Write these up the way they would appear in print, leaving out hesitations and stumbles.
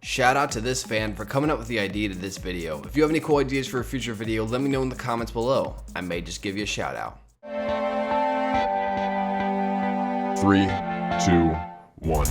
Shout out to this fan for coming up with the idea to this video. If you have any cool ideas for a future video, let me know in the comments below. I may just give you a shout out. 3, 2, 1.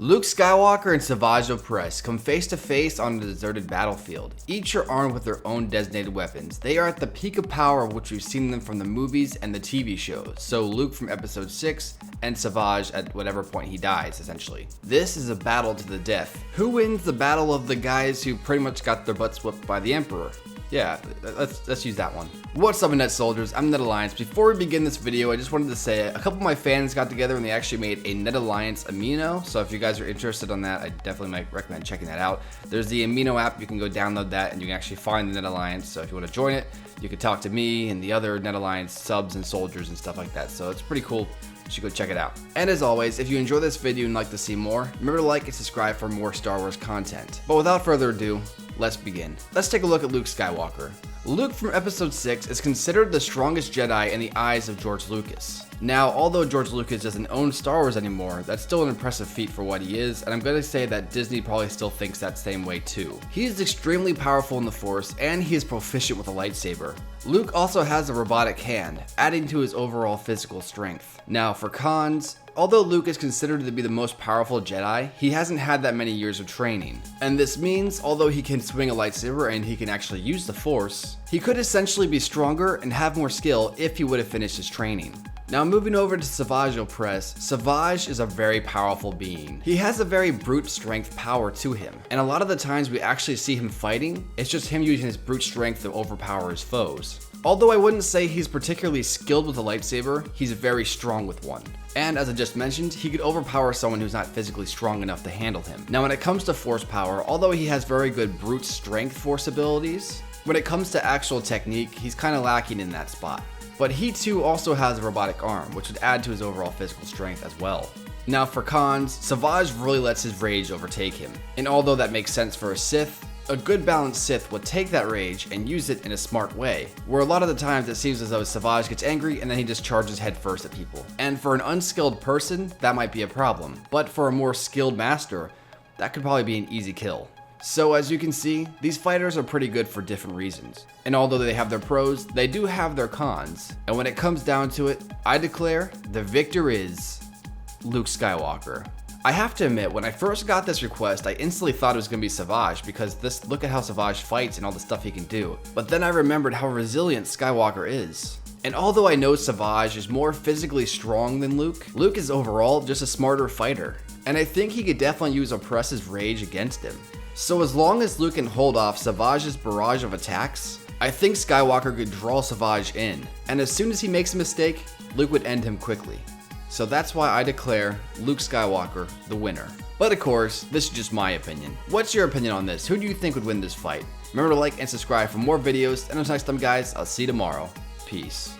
Luke Skywalker and Savage Opress come face to face on a deserted battlefield. Each are armed with their own designated weapons. They are at the peak of power, which we've seen them from the movies and the TV shows. So Luke from episode 6 and Savage at whatever point he dies, essentially. This is a battle to the death. Who wins the battle of the guys who pretty much got their butts whooped by the Emperor? Yeah, let's use that one. What's up, Net Soldiers? I'm Net Alliance. Before we begin this video, I just wanted to say a couple of my fans got together and they actually made a Net Alliance amino. So if you guys are interested on that, I definitely might recommend checking that out. There's the amino app. You can go download that and you can actually find the Net Alliance. So if you want to join it, you can talk to me and the other Net Alliance subs and soldiers and stuff like that. So it's pretty cool. You should go check it out. And as always, if you enjoy this video and like to see more, remember to like and subscribe for more Star Wars content. But without further ado, let's begin. Let's take a look at Luke Skywalker. Luke from episode 6 is considered the strongest Jedi in the eyes of George Lucas. Now, although George Lucas doesn't own Star Wars anymore, that's still an impressive feat for what he is, and I'm going to say that Disney probably still thinks that same way too. He is extremely powerful in the Force, and he is proficient with a lightsaber. Luke also has a robotic hand, adding to his overall physical strength. Now, for cons, although Luke is considered to be the most powerful Jedi, he hasn't had that many years of training. And this means, although he can swing a lightsaber and he can actually use the Force, he could essentially be stronger and have more skill if he would have finished his training. Now moving over to Savage Opress, Savage is a very powerful being. He has a very brute strength power to him, and a lot of the times we actually see him fighting, it's just him using his brute strength to overpower his foes. Although I wouldn't say he's particularly skilled with a lightsaber, he's very strong with one. And as I just mentioned, he could overpower someone who's not physically strong enough to handle him. Now when it comes to force power, although he has very good brute strength force abilities, when it comes to actual technique, he's kind of lacking in that spot. But he too also has a robotic arm, which would add to his overall physical strength as well. Now for cons, Savage really lets his rage overtake him. And although that makes sense for a Sith, a good balanced Sith would take that rage and use it in a smart way, where a lot of the times it seems as though Savage gets angry and then he just charges headfirst at people. And for an unskilled person, that might be a problem, but for a more skilled master, that could probably be an easy kill. So as you can see, these fighters are pretty good for different reasons. And although they have their pros, they do have their cons. And when it comes down to it, I declare the victor is Luke Skywalker. I have to admit, when I first got this request, I instantly thought it was going to be Savage because look at how Savage fights and all the stuff he can do. But then I remembered how resilient Skywalker is. And although I know Savage is more physically strong than Luke, Luke is overall just a smarter fighter. And I think he could definitely use Opress's rage against him. So as long as Luke can hold off Savage's barrage of attacks, I think Skywalker could draw Savage in. And as soon as he makes a mistake, Luke would end him quickly. So that's why I declare Luke Skywalker the winner. But of course, this is just my opinion. What's your opinion on this? Who do you think would win this fight? Remember to like and subscribe for more videos, and until next time guys, I'll see you tomorrow. Peace.